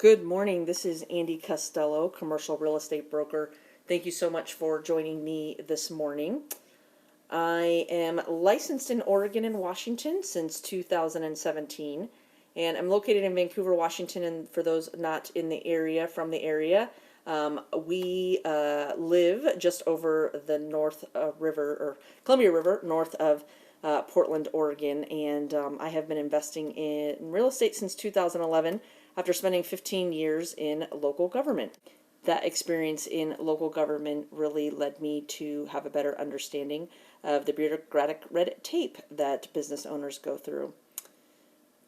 Good morning. This is Andy Costello, commercial real estate broker. Thank you so much for joining me this morning. I am licensed in Oregon and Washington since 2017, and I'm located in Vancouver, Washington. And for those not in the area, from the area, we live just over the Columbia River, north of Portland, Oregon, and I have been investing in real estate since 2011 after spending 15 years in local government. That experience in local government really led me to have a better understanding of the bureaucratic red tape that business owners go through.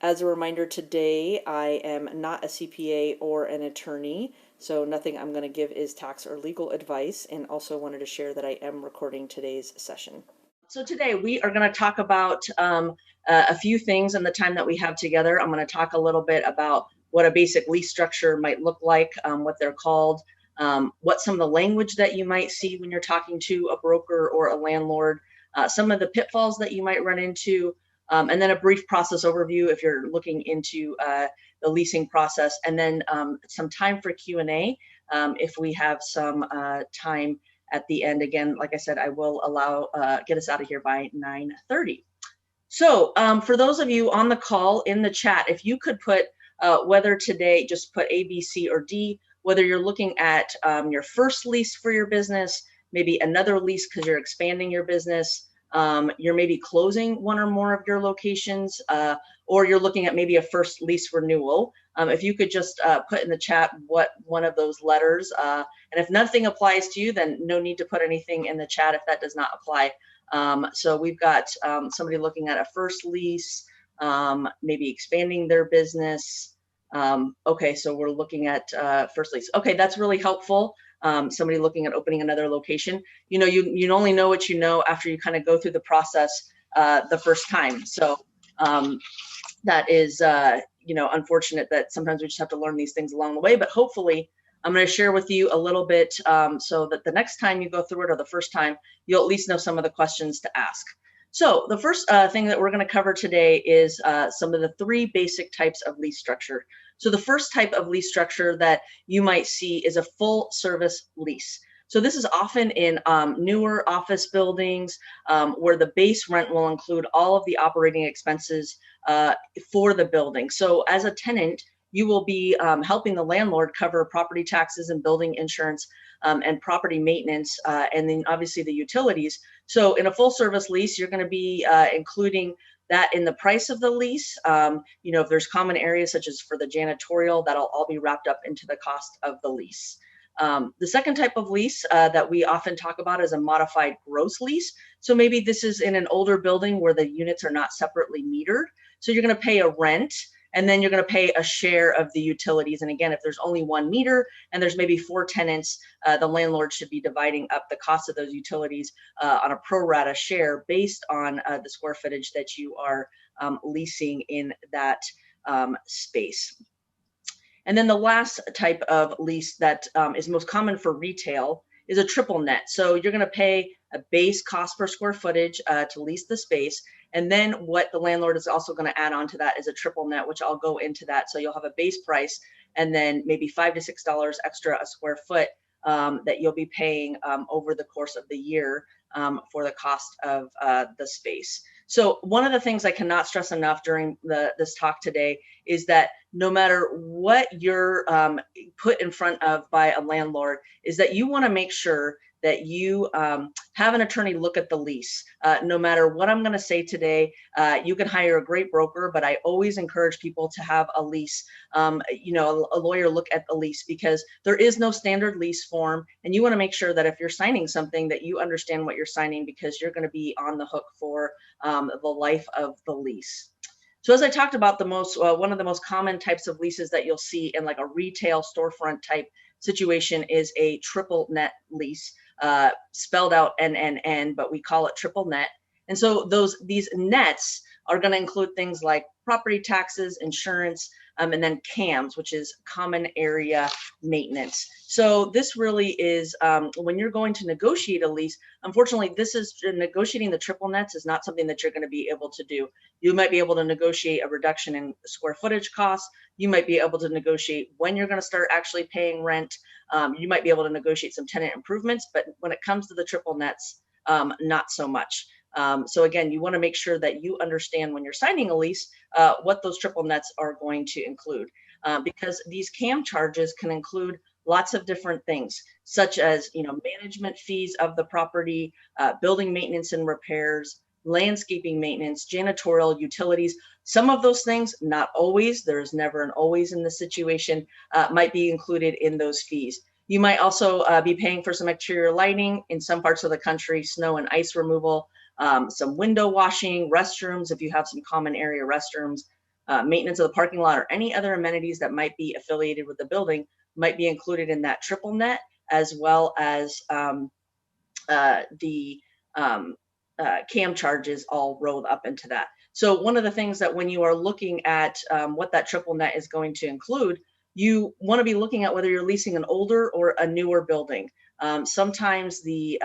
As a reminder, today I am not a CPA or an attorney, so nothing I'm going to give is tax or legal advice, and also wanted to share that I am recording today's session. So today we are going to talk about a few things in the time that we have together. I'm going to talk a little bit about what a basic lease structure might look like, what they're called, what some of the language that you might see when you're talking to a broker or a landlord, some of the pitfalls that you might run into, and then a brief process overview if you're looking into the leasing process, and then some time for Q&A if we have some time at the end. Again, like I said, I will allow get us out of here by 9:30. So for those of you on the call, in the chat, if you could put whether today, just put A, B, C, or D, whether you're looking at your first lease for your business, maybe another lease because you're expanding your business, you're maybe closing one or more of your locations, or you're looking at maybe a first lease renewal. If you could just put in the chat what one of those letters, and if nothing applies to you, then no need to put anything in the chat if that does not apply. So we've got somebody looking at a first lease, maybe expanding their business. Okay, so we're looking at first lease. Okay, that's really helpful. Somebody looking at opening another location. You know, you only know what you know after you kind of go through the process the first time. So that is, unfortunate that sometimes we just have to learn these things along the way, but hopefully I'm going to share with you a little bit so that the next time you go through it or the first time, you'll at least know some of the questions to ask. So the first thing that we're going to cover today is some of the three basic types of lease structure. So the first type of lease structure that you might see is a full service lease. So this is often in newer office buildings where the base rent will include all of the operating expenses for the building. So as a tenant, you will be helping the landlord cover property taxes and building insurance and property maintenance, and then obviously the utilities. So in a full service lease, you're going to be including that in the price of the lease. If there's common areas such as for the janitorial, that'll all be wrapped up into the cost of the lease. The second type of lease that we often talk about is a modified gross lease. So maybe this is in an older building where the units are not separately metered. So you're going to pay a rent, and then you're going to pay a share of the utilities. And again, if there's only one meter and there's maybe 4 tenants, the landlord should be dividing up the cost of those utilities on a pro rata share based on the square footage that you are leasing in that space. And then the last type of lease that is most common for retail is a triple net. So you're going to pay a base cost per square footage to lease the space. And then what the landlord is also going to add on to that is a triple net, which I'll go into that. So you'll have a base price and then maybe $5 to $6 extra a square foot that you'll be paying over the course of the year for the cost of the space. So one of the things I cannot stress enough during this talk today is that no matter what you're put in front of by a landlord, is that you want to make sure that you have an attorney look at the lease. No matter what I'm going to say today, you can hire a great broker, but I always encourage people to have a lease, a lawyer look at the lease, because there is no standard lease form, and you want to make sure that if you're signing something that you understand what you're signing, because you're going to be on the hook for the life of the lease. So as I talked about, one of the most common types of leases that you'll see in like a retail storefront type situation is a triple net lease, spelled out NNN, but we call it triple net. And so these nets are going to include things like property taxes, insurance, and then CAMs, which is common area maintenance. So this really is when you're going to negotiate a lease. Unfortunately, this is negotiating the triple nets is not something that you're going to be able to do. You might be able to negotiate a reduction in square footage costs. You might be able to negotiate when you're going to start actually paying rent. You might be able to negotiate some tenant improvements, but when it comes to the triple nets, not so much. So again, you want to make sure that you understand when you're signing a lease what those triple nets are going to include, because these CAM charges can include lots of different things, such as management fees of the property, building maintenance and repairs, landscaping maintenance, janitorial, utilities. Some of those things, not always, there's never an always in the situation, might be included in those fees. You might also be paying for some exterior lighting in some parts of the country, snow and ice removal, some window washing, restrooms, if you have some common area restrooms, maintenance of the parking lot, or any other amenities that might be affiliated with the building might be included in that triple net, as well as the CAM charges all rolled up into that. So one of the things that when you are looking at what that triple net is going to include, you want to be looking at whether you're leasing an older or a newer building. Sometimes the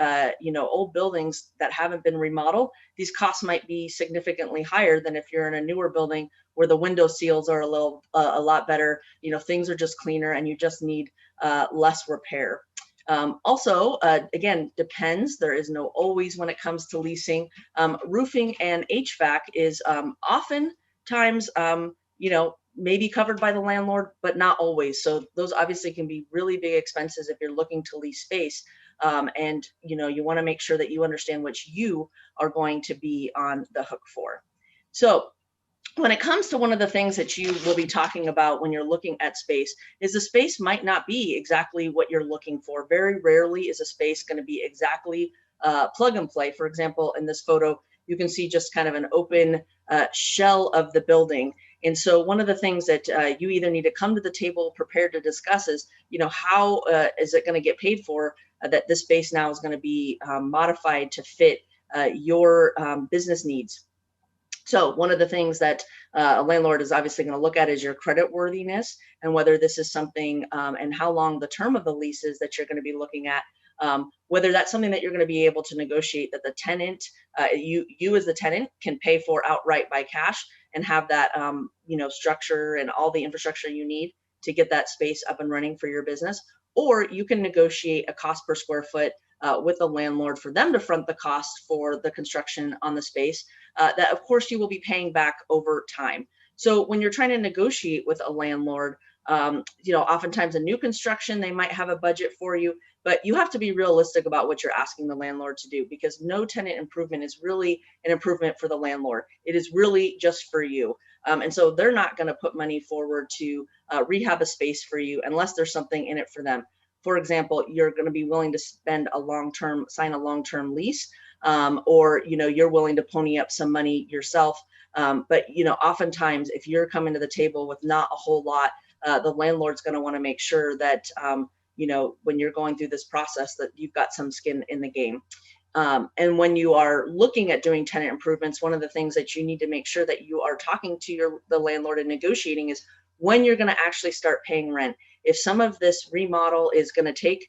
old buildings that haven't been remodeled, these costs might be significantly higher than if you're in a newer building where the window seals are a lot better. Things are just cleaner and you just need less repair. Also, again, depends. There is no always when it comes to leasing. Roofing and HVAC is oftentimes, maybe covered by the landlord, but not always. So those obviously can be really big expenses if you're looking to lease space. And you want to make sure that you understand what you are going to be on the hook for. So when it comes to one of the things that you will be talking about when you're looking at space is the space might not be exactly what you're looking for. Very rarely is a space going to be exactly plug and play. For example, in this photo, you can see just kind of an open shell of the building. And so one of the things that you either need to come to the table prepared to discuss is, how is it going to get paid for that this space now is going to be modified to fit your business needs. So one of the things that a landlord is obviously going to look at is your credit worthiness and whether this is something and how long the term of the lease is that you're going to be looking at, whether that's something that you're going to be able to negotiate that the tenant, you as the tenant can pay for outright by cash and have that, structure and all the infrastructure you need to get that space up and running for your business. Or you can negotiate a cost per square foot with the landlord for them to front the cost for the construction on the space that of course you will be paying back over time. So when you're trying to negotiate with a landlord, oftentimes a new construction, they might have a budget for you, but you have to be realistic about what you're asking the landlord to do, because no tenant improvement is really an improvement for the landlord. It is really just for you. And so they're not going to put money forward to rehab a space for you unless there's something in it for them. For example, you're going to be willing to sign a long-term lease, or you're willing to pony up some money yourself. But oftentimes if you're coming to the table with not a whole lot, the landlord's going to want to make sure that when you're going through this process that you've got some skin in the game. And when you are looking at doing tenant improvements, one of the things that you need to make sure that you are talking to the landlord and negotiating is when you're going to actually start paying rent. If some of this remodel is going to take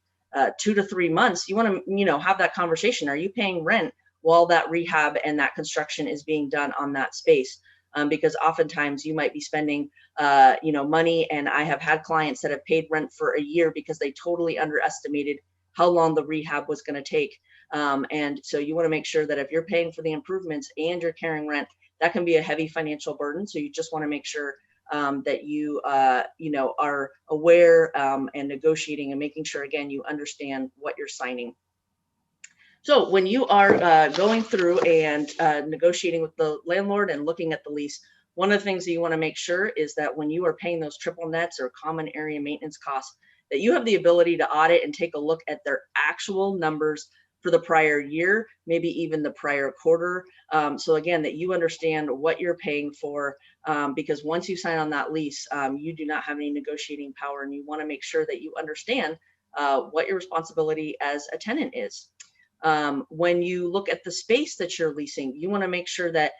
2 to 3 months, you want to have that conversation. Are you paying rent while that rehab and that construction is being done on that space? Because oftentimes you might be spending money, and I have had clients that have paid rent for a year because they totally underestimated how long the rehab was going to take. And so you want to make sure that if you're paying for the improvements and you're carrying rent, that can be a heavy financial burden. So you just want to make sure that you are aware and negotiating and making sure, again, you understand what you're signing. So when you are going through and negotiating with the landlord and looking at the lease, one of the things that you want to make sure is that when you are paying those triple nets or common area maintenance costs, that you have the ability to audit and take a look at their actual numbers for the prior year, maybe even the prior quarter. So again, that you understand what you're paying for, because once you sign on that lease, you do not have any negotiating power, and you want to make sure that you understand what your responsibility as a tenant is. When you look at the space that you're leasing, you want to make sure that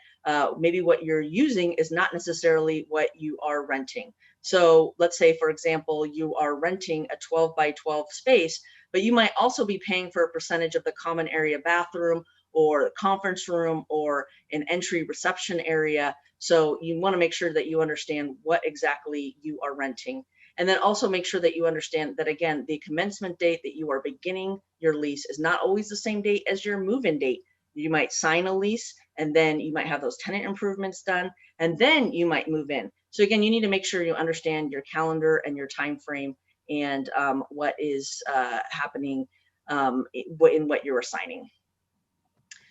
maybe what you're using is not necessarily what you are renting. So let's say, for example, you are renting a 12 by 12 space, but you might also be paying for a percentage of the common area bathroom or the conference room or an entry reception area. So you want to make sure that you understand what exactly you are renting. And then also make sure that you understand that, again, the commencement date that you are beginning your lease is not always the same date as your move-in date. You might sign a lease and then you might have those tenant improvements done and then you might move in. So again, you need to make sure you understand your calendar and your time frame and what is happening in what you're assigning.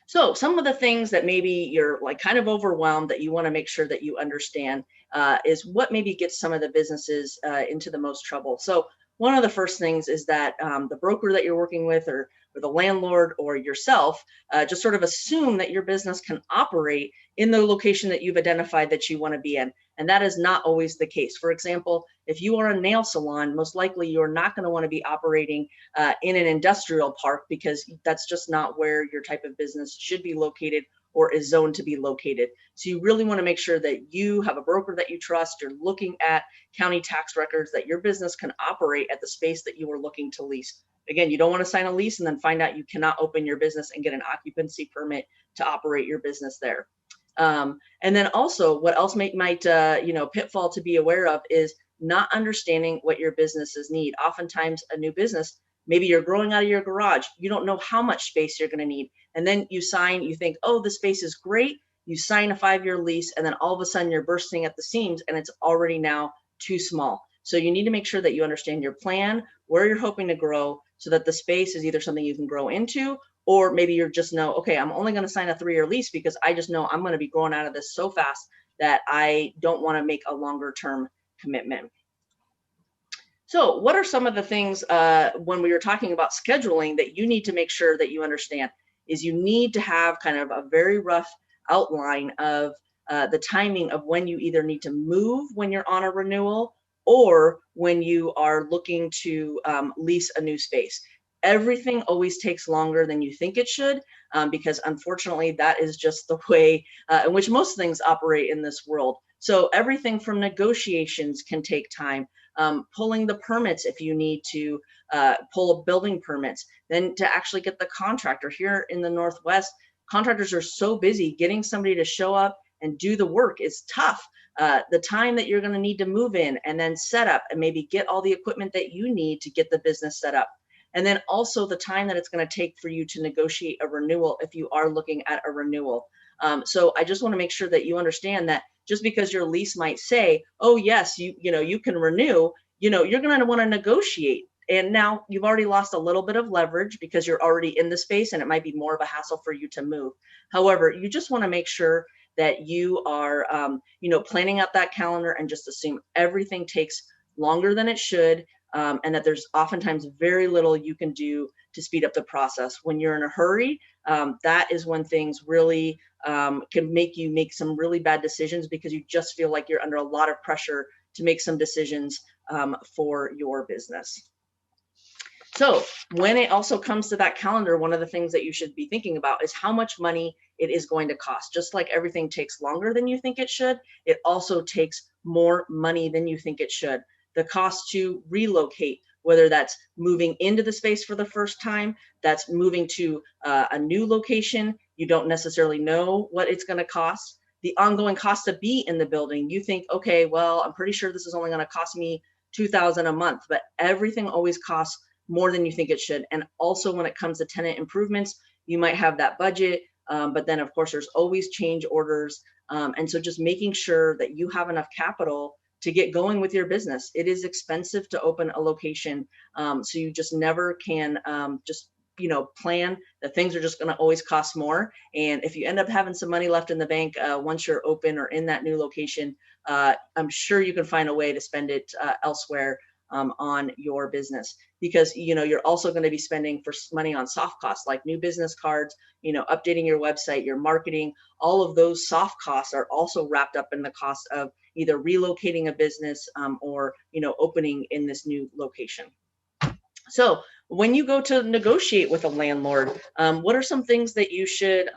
So some of the things that maybe you're like kind of overwhelmed that you want to make sure that you understand is what maybe gets some of the businesses into the most trouble. So one of the first things is that the broker that you're working with or the landlord or yourself just sort of assume that your business can operate in the location that you've identified that you want to be in. And that is not always the case. For example, if you are a nail salon, most likely you're not going to want to be operating in an industrial park because that's just not where your type of business should be located or is zoned to be located. So you really want to make sure that you have a broker that you trust, you're looking at county tax records, that your business can operate at the space that you are looking to lease. Again, you don't want to sign a lease and then find out you cannot open your business and get an occupancy permit to operate your business there. And then also what else might pitfall to be aware of is not understanding what your businesses need. Oftentimes a new business, maybe you're growing out of your garage, you don't know how much space you're going to need. And then you sign, you think, oh, the space is great. You sign a 5-year lease and then all of a sudden you're bursting at the seams and it's already now too small. So you need to make sure that you understand your plan, where you're hoping to grow so that the space is either something you can grow into, or maybe you're just know, okay, I'm only going to sign a 3-year lease because I just know I'm going to be growing out of this so fast that I don't want to make a longer term commitment. So what are some of the things when we were talking about scheduling that you need to make sure that you understand is you need to have kind of a very rough outline of the timing of when you either need to move when you're on a renewal or when you are looking to lease a new space. Everything always takes longer than you think it should because unfortunately that is just the way in which most things operate in this world. So everything from negotiations can take time. Pulling the permits if you need to pull a building permits, then to actually get the contractor. Here in the Northwest, contractors are so busy, getting somebody to show up and do the work is tough. The time that you're going to need to move in and then set up and maybe get all the equipment that you need to get the business set up. And then also the time that it's going to take for you to negotiate a renewal if you are looking at a renewal. So I just want to make sure that you understand that just because your lease might say, oh yes, you can renew, you're going to want to negotiate. And now you've already lost a little bit of leverage because you're already in the space and it might be more of a hassle for you to move. However, you just want to make sure that you are, planning out that calendar and just assume everything takes longer than it should. And that there's oftentimes very little you can do to speed up the process. When you're in a hurry, that is when things really can make you make some really bad decisions because you just feel like you're under a lot of pressure to make some decisions for your business. So when it also comes to that calendar, one of the things that you should be thinking about is how much money it is going to cost. Just like everything takes longer than you think it should, it also takes more money than you think it should. The cost to relocate, whether that's moving into the space for the first time, that's moving to a new location, you don't necessarily know what it's going to cost. The ongoing cost to be in the building, you think, okay, well, I'm pretty sure this is only going to cost me $2,000 a month, but everything always costs more than you think it should. And also when it comes to tenant improvements, you might have that budget, but then of course there's always change orders. And so just making sure that you have enough capital to get going with your business. It is expensive to open a location. So you just never can plan that things are just going to always cost more. And if you end up having some money left in the bank once you're open or in that new location, I'm sure you can find a way to spend it elsewhere on your business, because you're also going to be spending for money on soft costs like new business cards, updating your website, your marketing. All of those soft costs are also wrapped up in the cost of either relocating a business or opening in this new location. So when you go to negotiate with a landlord, what are some things that you should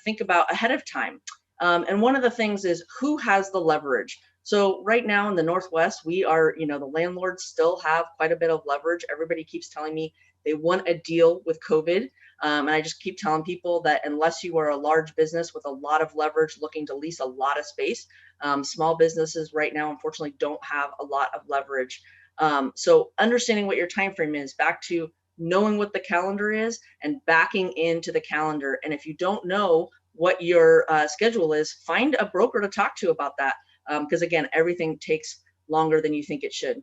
think about ahead of time? And one of the things is who has the leverage. So right now in the Northwest, we are, the landlords still have quite a bit of leverage. Everybody keeps telling me they want a deal with COVID. And I just keep telling people that unless you are a large business with a lot of leverage looking to lease a lot of space, small businesses right now, unfortunately, don't have a lot of leverage. So understanding what your time frame is, back to knowing what the calendar is and backing into the calendar. And if you don't know what your schedule is, find a broker to talk to about that. Because again, everything takes longer than you think it should.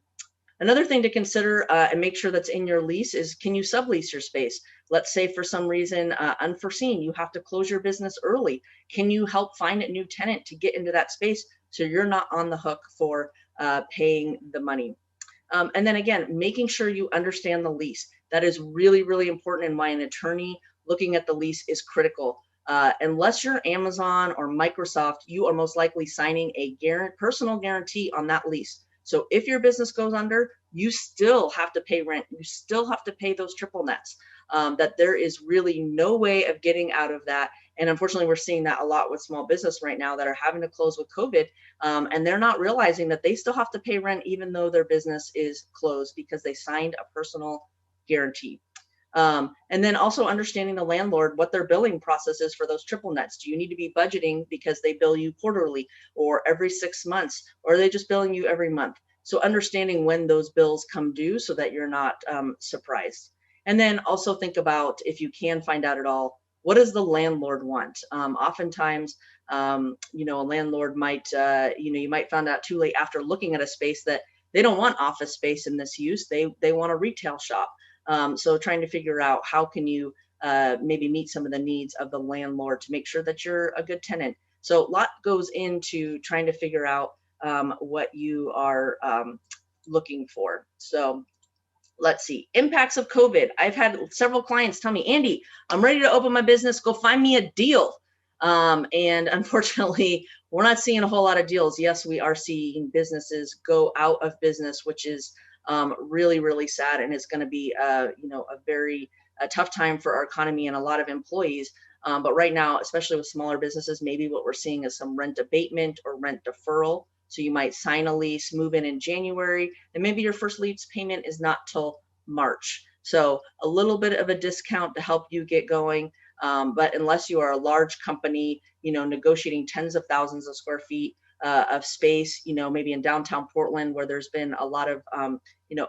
Another thing to consider and make sure that's in your lease is, can you sublease your space? Let's say for some reason unforeseen, you have to close your business early. Can you help find a new tenant to get into that space so you're not on the hook for paying the money? And then again, making sure you understand the lease. That is really, really important, and why an attorney looking at the lease is critical. Unless you're Amazon or Microsoft, you are most likely signing a personal guarantee on that lease. So if your business goes under, you still have to pay rent. You still have to pay those triple nets. That there is really no way of getting out of that. And unfortunately, we're seeing that a lot with small business right now that are having to close with COVID. And they're not realizing that they still have to pay rent even though their business is closed because they signed a personal guarantee. And then also understanding the landlord, what their billing process is for those triple nets. Do you need to be budgeting because they bill you quarterly or every 6 months, or are they just billing you every month? So understanding when those bills come due so that you're not surprised. And then also think about, if you can find out at all, what does the landlord want? Oftentimes, a landlord might, you might find out too late after looking at a space that they don't want office space in this use. They want a retail shop. So trying to figure out how can you maybe meet some of the needs of the landlord to make sure that you're a good tenant. So a lot goes into trying to figure out what you are looking for. So let's see, impacts of COVID. I've had several clients tell me, Andy, I'm ready to open my business. Go find me a deal. And unfortunately, we're not seeing a whole lot of deals. Yes, we are seeing businesses go out of business, which is really, really sad. And it's going to be, a very tough time for our economy and a lot of employees. But right now, especially with smaller businesses, maybe what we're seeing is some rent abatement or rent deferral. So you might sign a lease, move in January, and maybe your first lease payment is not till March. So a little bit of a discount to help you get going. But unless you are a large company, negotiating tens of thousands of square feet of space, maybe in downtown Portland, where there's been a lot of,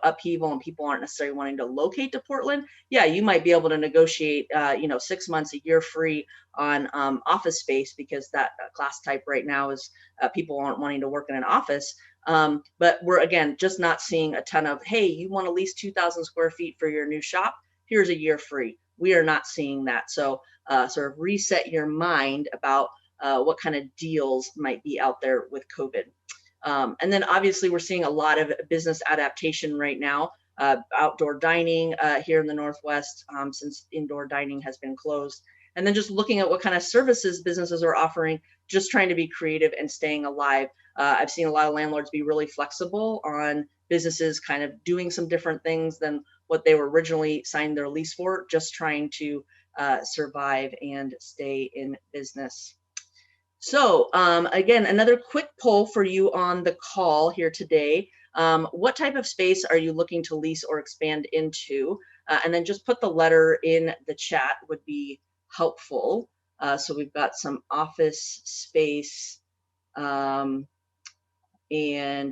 upheaval and people aren't necessarily wanting to locate to Portland. Yeah, you might be able to negotiate, 6 months, a year free on office space, because that class type right now is people aren't wanting to work in an office. But we're, again, just not seeing a ton of, hey, you want to lease 2,000 square feet for your new shop? Here's a year free. We are not seeing that. So sort of reset your mind about what kind of deals might be out there with COVID. And then obviously we're seeing a lot of business adaptation right now, outdoor dining here in the Northwest, since indoor dining has been closed. And then just looking at what kind of services businesses are offering, just trying to be creative and staying alive. I've seen a lot of landlords be really flexible on businesses kind of doing some different things than what they were originally signed their lease for, just trying to survive and stay in business. So again, another quick poll for you on the call here today. What type of space are you looking to lease or expand into? And then just put the letter in the chat would be helpful. So we've got some office space, and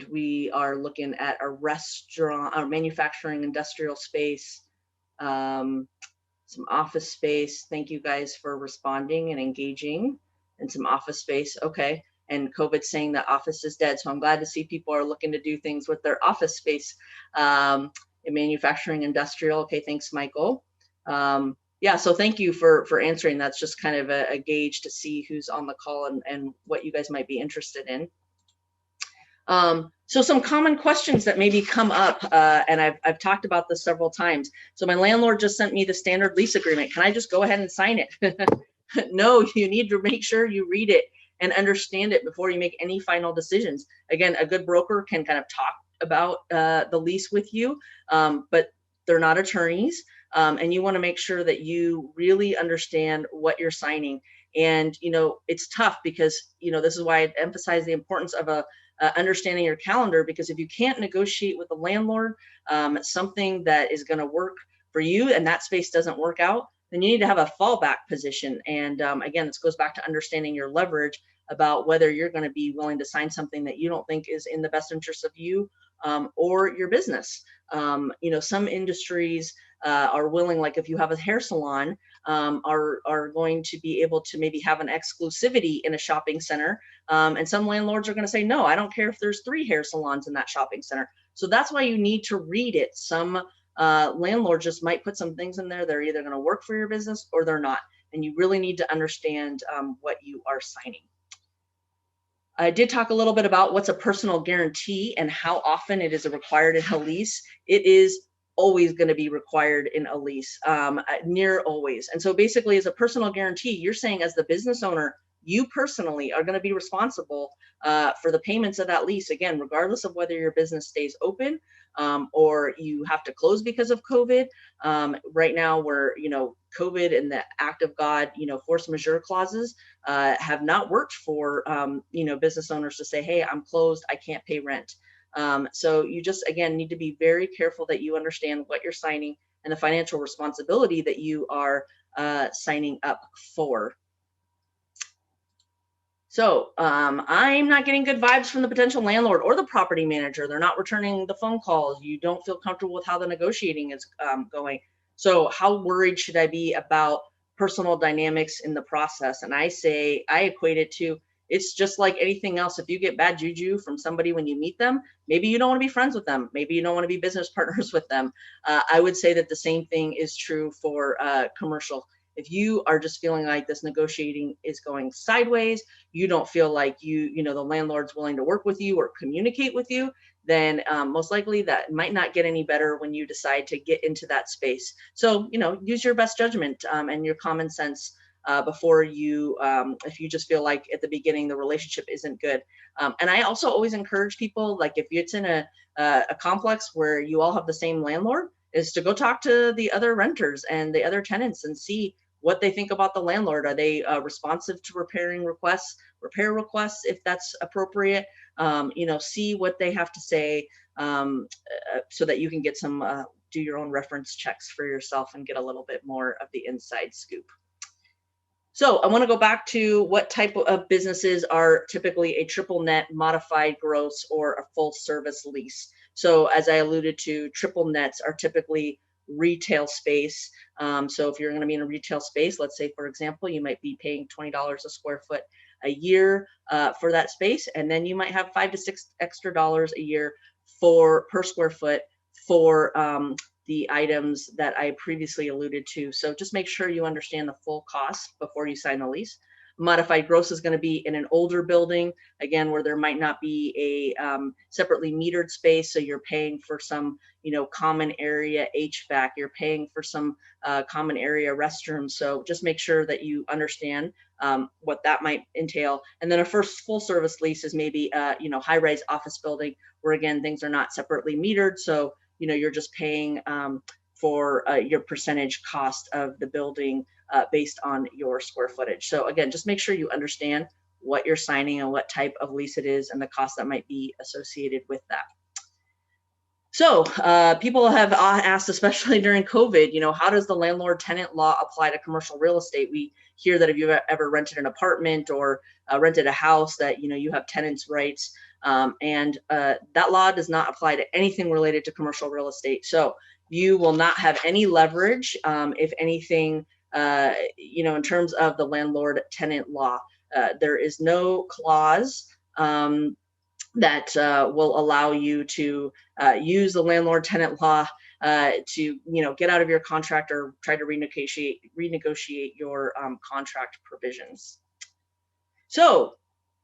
we are looking at a restaurant, or manufacturing industrial space, some office space. Thank you guys for responding and engaging. And some office space. Okay. And COVID saying that office is dead. So I'm glad to see people are looking to do things with their office space in manufacturing industrial. Okay. Thanks, Michael. Yeah. So thank you for answering. That's just kind of a gauge to see who's on the call and what you guys might be interested in. So some common questions that maybe come up, and I've talked about this several times. So my landlord just sent me the standard lease agreement. Can I just go ahead and sign it? No, you need to make sure you read it and understand it before you make any final decisions. Again, a good broker can kind of talk about the lease with you, but they're not attorneys, and you want to make sure that you really understand what you're signing. And it's tough because this is why I emphasize the importance of a understanding your calendar, because if you can't negotiate with the landlord something that is going to work for you and that space doesn't work out, then you need to have a fallback position. And again, this goes back to understanding your leverage about whether you're going to be willing to sign something that you don't think is in the best interest of you or your business. Some industries are willing, like if you have a hair salon, are going to be able to maybe have an exclusivity in a shopping center. And some landlords are going to say, no, I don't care if there's 3 hair salons in that shopping center. So that's why you need to read it. Some landlords just might put some things in there. They're either going to work for your business or they're not. And you really need to understand what you are signing. I did talk a little bit about what's a personal guarantee and how often it is required in a lease. It is always going to be required in a lease, near always. And so basically, as a personal guarantee, you're saying as the business owner, you personally are going to be responsible for the payments of that lease, again, regardless of whether your business stays open or you have to close because of COVID. Right now, where COVID and the act of God, force majeure clauses have not worked for business owners to say, hey, I'm closed, I can't pay rent. So you just, again, need to be very careful that you understand what you're signing and the financial responsibility that you are signing up for. So I'm not getting good vibes from the potential landlord or the property manager. They're not returning the phone calls. You don't feel comfortable with how the negotiating is going. So how worried should I be about personal dynamics in the process? And I equate it to, it's just like anything else. If you get bad juju from somebody when you meet them, maybe you don't want to be friends with them. Maybe you don't want to be business partners with them. I would say that the same thing is true for commercial. If you are just feeling like this negotiating is going sideways, you don't feel like the landlord's willing to work with you or communicate with you, then most likely that might not get any better when you decide to get into that space. So, use your best judgment and your common sense before you, if you just feel like at the beginning the relationship isn't good. And I also always encourage people, like if it's in a complex where you all have the same landlord, is to go talk to the other renters and the other tenants and see what they think about the landlord. Are they responsive to repair requests if that's appropriate? See what they have to say so that you can get some, do your own reference checks for yourself and get a little bit more of the inside scoop. So I want to go back to what type of businesses are typically a triple net, modified gross, or a full service lease. So as I alluded to, triple nets are typically retail space. So if you're going to be in a retail space, let's say, for example, you might be paying $20 a square foot a year for that space. And then you might have $5 to $6 extra a year per square foot for the items that I previously alluded to. So just make sure you understand the full cost before you sign the lease. Modified gross is going to be in an older building, again, where there might not be a separately metered space. So you're paying for some, common area HVAC. You're paying for some common area restrooms. So just make sure that you understand what that might entail. And then a first full service lease is maybe, high-rise office building where, again, things are not separately metered. So, you're just paying for your percentage cost of the building based on your square footage. So again, just make sure you understand what you're signing and what type of lease it is and the cost that might be associated with that. So people have asked, especially during COVID, how does the Landlord Tenant Law apply to commercial real estate? We hear that if you've ever rented an apartment or rented a house, that you have tenants' rights, and that law does not apply to anything related to commercial real estate. So you will not have any leverage, if anything, in terms of the Landlord Tenant Law. There is no clause that will allow you to use the Landlord Tenant Law to get out of your contract or try to renegotiate your contract provisions. So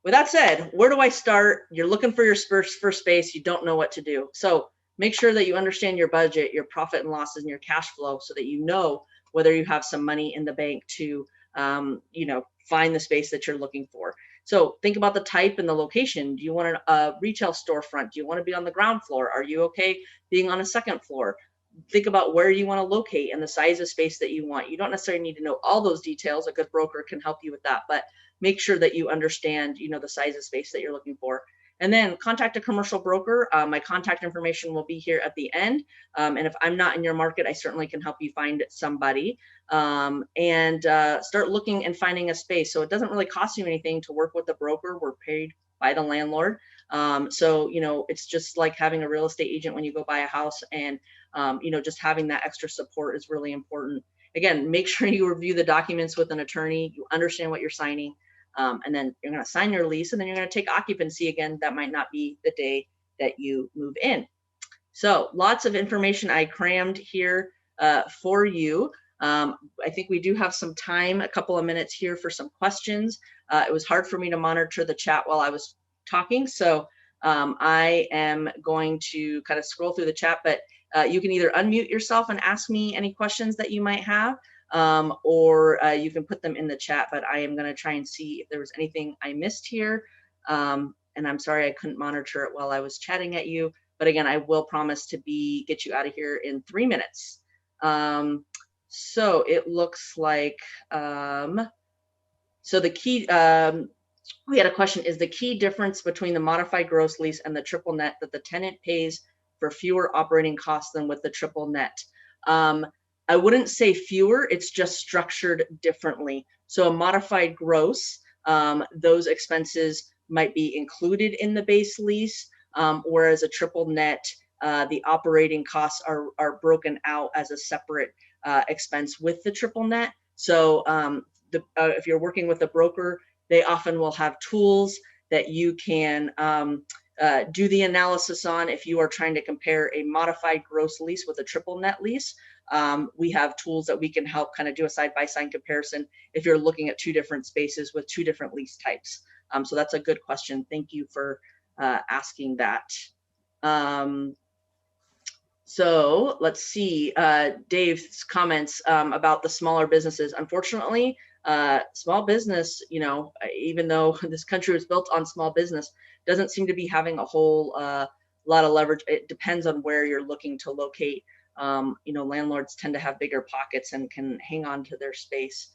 with that said, where do I start? You're looking for your first space. You don't know what to do. So make sure that you understand your budget, your profit and losses, and your cash flow so that you know whether you have some money in the bank to find the space that you're looking for. So think about the type and the location. Do you want a retail storefront? Do you want to be on the ground floor? Are you okay being on a second floor? Think about where you want to locate and the size of space that you want. You don't necessarily need to know all those details. A good broker can help you with that, but make sure that you understand, the size of space that you're looking for. And then contact a commercial broker. My contact information will be here at the end. And if I'm not in your market, I certainly can help you find somebody, and start looking and finding a space. So it doesn't really cost you anything to work with a broker. We're paid by the landlord. So, it's just like having a real estate agent when you go buy a house, and, just having that extra support is really important. Again, make sure you review the documents with an attorney, you understand what you're signing, and then you're going to sign your lease, and then you're going to take occupancy again. That might not be the day that you move in. So lots of information I crammed here for you. I think we do have some time, a couple of minutes here for some questions. It was hard for me to monitor the chat while I was talking, so I am going to kind of scroll through the chat, but you can either unmute yourself and ask me any questions that you might have, or you can put them in the chat, but I am going to try and see if there was anything I missed here. And I'm sorry I couldn't monitor it while I was chatting at you. But again, I will promise to get you out of here in 3 minutes. So it looks like, so the key, we had a question, is the key difference between the modified gross lease and the triple net that the tenant pays for fewer operating costs than with the triple net? I wouldn't say fewer, it's just structured differently. So a modified gross, those expenses might be included in the base lease, whereas a triple net, the operating costs are broken out as a separate expense with the triple net. So if you're working with a broker, they often will have tools that you can do the analysis on. If you are trying to compare a modified gross lease with a triple net lease, we have tools that we can help kind of do a side-by-side comparison if you're looking at 2 different spaces with 2 different lease types. So that's a good question. Thank you for asking that. So let's see, Dave's comments about the smaller businesses. Unfortunately, small business, even though this country was built on small business, doesn't seem to be having a whole lot of leverage. It depends on where you're looking to locate. Landlords tend to have bigger pockets and can hang on to their space.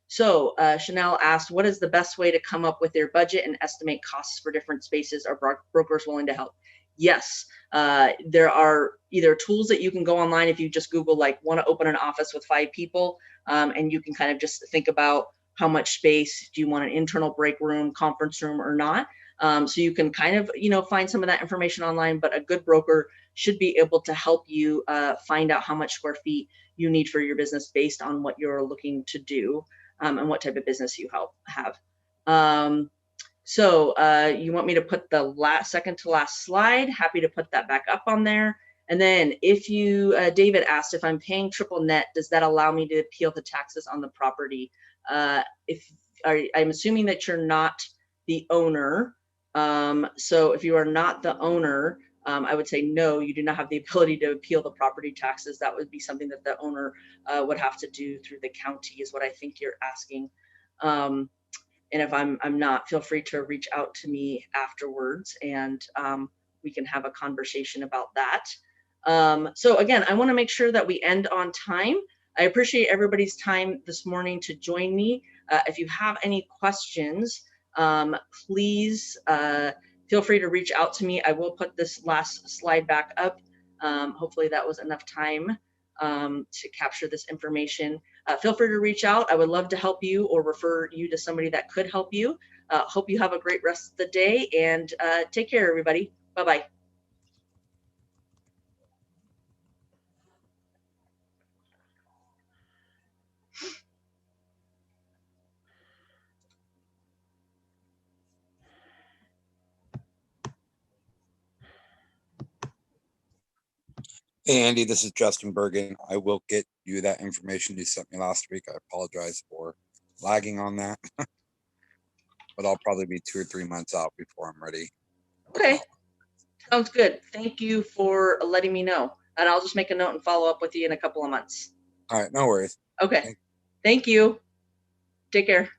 So Chanel asked, what is the best way to come up with their budget and estimate costs for different spaces? Are brokers willing to help? Yes, there are either tools that you can go online if you just Google, like, want to open an office with 5 people, and you can kind of just think about how much space, do you want an internal break room, conference room, or not? So you can kind of, find some of that information online, but a good broker should be able to help you find out how much square feet you need for your business based on what you're looking to do, and what type of business you have. So you want me to put the second to last slide? Happy to put that back up on there. And then if you, David asked, if I'm paying triple net, does that allow me to appeal the taxes on the property? I'm assuming that you're not the owner. So if you are not the owner, I would say no, you do not have the ability to appeal the property taxes. That would be something that the owner would have to do through the county, is what I think you're asking. And if I'm not, feel free to reach out to me afterwards, and we can have a conversation about that. So again, I want to make sure that we end on time. I appreciate everybody's time this morning to join me. If you have any questions, please feel free to reach out to me. I will put this last slide back up. Hopefully that was enough time to capture this information. Feel free to reach out. I would love to help you or refer you to somebody that could help you. Hope you have a great rest of the day, and take care, everybody. Bye-bye. Hey, Andy, this is Justin Bergen. I will get you that information you sent me last week. I apologize for lagging on that, but I'll probably be 2 or 3 months out before I'm ready. Okay, sounds good. Thank you for letting me know. And I'll just make a note and follow up with you in a couple of months. All right, no worries. Okay, thank you. Take care.